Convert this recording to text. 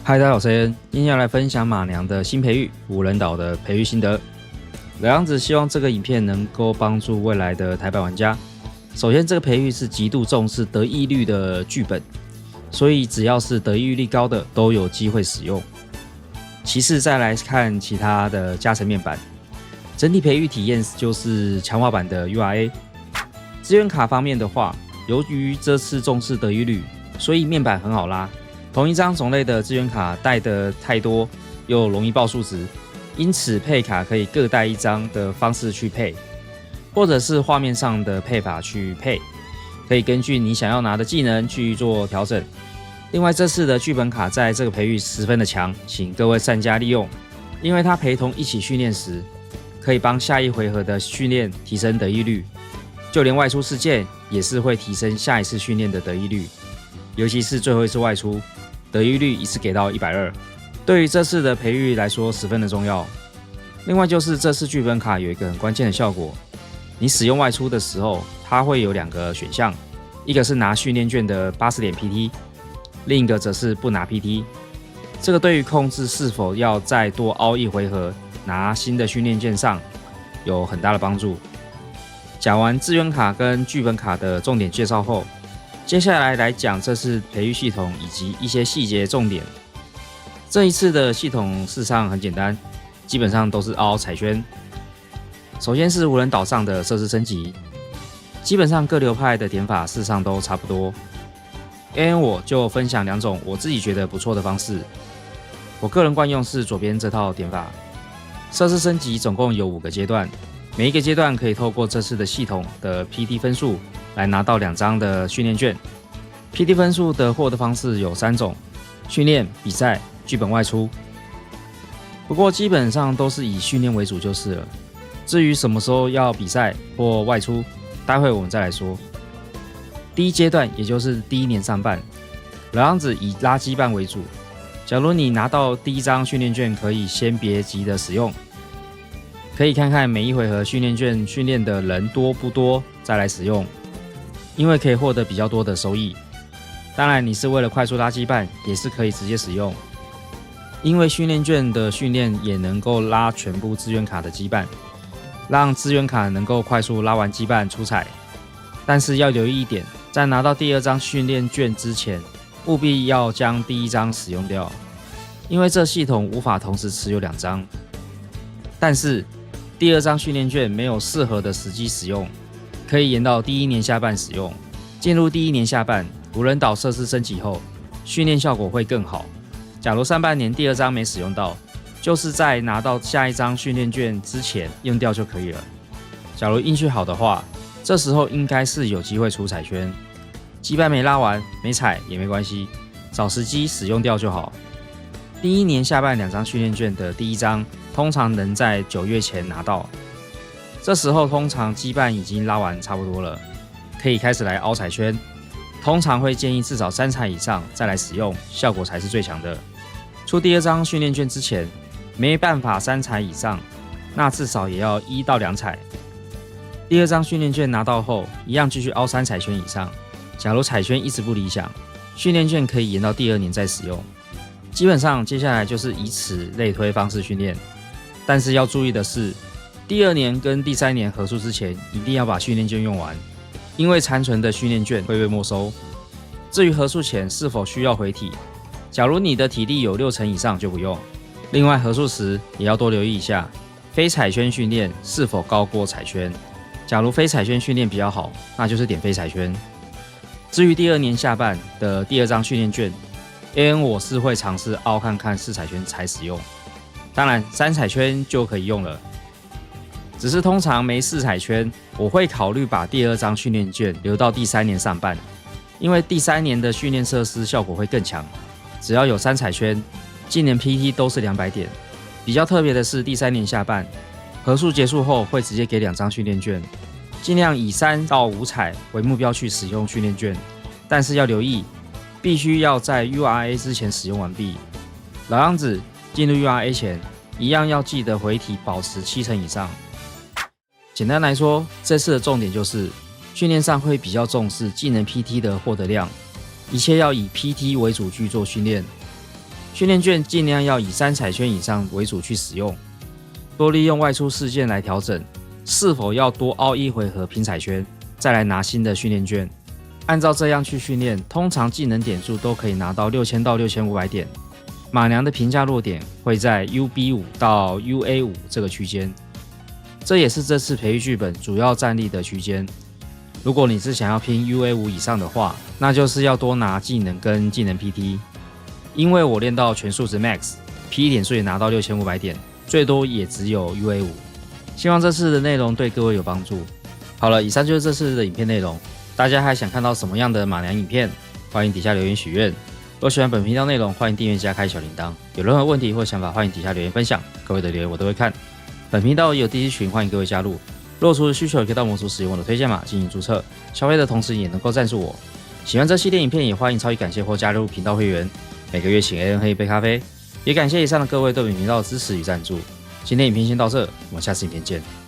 嗨，大家好，我是 AN， 今天要来分享马娘的新培育无人岛的培育心得。老样子希望这个影片能够帮助未来的台版玩家。首先，这个培育是极度重视得益率的剧本，所以只要是得益率高的都有机会使用。其次，再来看其他的加成面板，整体培育体验就是强化版的 URA。资源卡方面的话，由于这次重视得益率，所以面板很好拉。同一张种类的资源卡带的太多，又容易爆数值，因此配卡可以各带一张的方式去配，或者是画面上的配法去配，可以根据你想要拿的技能去做调整。另外，这次的剧本卡在这个培育十分的强，请各位善加利用，因为它陪同一起训练时，可以帮下一回合的训练提升得益率，就连外出事件也是会提升下一次训练的得益率，尤其是最后一次外出。得益率一次给到120，对于这次的培育来说十分的重要。另外就是这次剧本卡有一个很关键的效果，你使用外出的时候，它会有2个选项，一个是拿训练券的80点 PT， 另一个则是不拿 PT。这个对于控制是否要再多凹一回合拿新的训练券上有很大的帮助。讲完资源卡跟剧本卡的重点介绍后，接下来讲这次培育系统以及一些细节重点。这一次的系统事实上很简单，基本上都是凹彩圈。首先是无人岛上的设施升级，基本上各流派的点法事实上都差不多。AN 我就分享2种我自己觉得不错的方式。我个人惯用是左边这套点法。设施升级总共有5个阶段，每一个阶段可以透过这次的系统的 PT 分数来拿到2张的训练券。PT 分数的获得方式有3种：训练、比赛、剧本外出。不过基本上都是以训练为主就是了。至于什么时候要比赛或外出，待会我们再来说。第一阶段，也就是第1年上半，老样子以拉羁绊为主。假如你拿到第1张训练券，可以先别急的使用，可以看看每一回合训练券训练的人多不多，再来使用，因为可以获得比较多的收益。当然，你是为了快速拉羁绊，也是可以直接使用，因为训练券的训练也能够拉全部资源卡的羁绊，让资源卡能够快速拉完羁绊出彩。但是要留意一点，在拿到第2张训练券之前，务必要将第1张使用掉，因为这系统无法同时持有2张。但是第2张训练券没有适合的时机使用，可以延到第1年下半使用。进入第1年下半，无人岛设施升级后，训练效果会更好。假如上半年第2张没使用到，就是在拿到下一张训练券之前用掉就可以了。假如运气好的话，这时候应该是有机会出彩圈。羁绊没拉完，没彩也没关系，找时机使用掉就好。第1年下半2张训练券的第1张，通常能在9月前拿到。这时候通常羁绊已经拉完差不多了，可以开始来凹彩圈。通常会建议至少3彩以上再来使用，效果才是最强的。出第2张训练券之前，没办法3彩以上，那至少也要1到2彩。第2张训练券拿到后，一样继续凹3彩圈以上。假如彩圈一直不理想，训练券可以延到第2年再使用。基本上接下来就是以此类推方式训练，但是要注意的是，第2年跟第3年合宿之前，一定要把训练券用完，因为残存的训练券会被没收。至于合宿前是否需要回体，假如你的体力有60%以上就不用。另外合宿时也要多留意一下，非彩圈训练是否高过彩圈。假如非彩圈训练比较好，那就是点非彩圈。至于第2年下半的第2张训练券，AN 我是会尝试凹看看4彩圈才使用，当然3彩圈就可以用了。只是通常没4彩圈，我会考虑把第2张训练券留到第3年上半，因为第3年的训练设施效果会更强。只要有3彩圈，今年 PT 都是200点。比较特别的是第3年下半，合宿结束后会直接给2张训练券，尽量以3到5彩为目标去使用训练券，但是要留意，必须要在 URA 之前使用完毕。老样子，进入 URA 前，一样要记得回体保持70%以上。简单来说，这次的重点就是训练上会比较重视技能 PT 的获得量，一切要以 PT 为主去做训练。训练券尽量要以3彩圈以上为主去使用，多利用外出事件来调整是否要多凹1回合平彩圈，再来拿新的训练券。按照这样去训练，通常技能点数都可以拿到6000到6500点。马娘的评价落点会在 UB5 到 UA5 这个区间，这也是这次培育剧本主要战力的区间。如果你是想要拼 UA5 以上的话，那就是要多拿技能跟技能 PT。因为我练到全数值 Max，PT 点数也拿到6500点，最多也只有 UA5。希望这次的内容对各位有帮助。好了，以上就是这次的影片内容。大家还想看到什么样的马娘影片？欢迎底下留言许愿。若喜欢本频道内容，欢迎订阅加开小铃铛。有任何问题或想法，欢迎底下留言分享。各位的留言我都会看。本频道也有第一群，欢迎各位加入。若除了需求，也可以到魔族使用我的推荐码进行注册，消费的同时也能够赞助我。喜欢这系列影片，也欢迎超级感谢或加入频道会员，每个月请 AN 喝一杯咖啡。也感谢以上的各位对本频道的支持与赞助。今天影片先到这，我们下次影片见。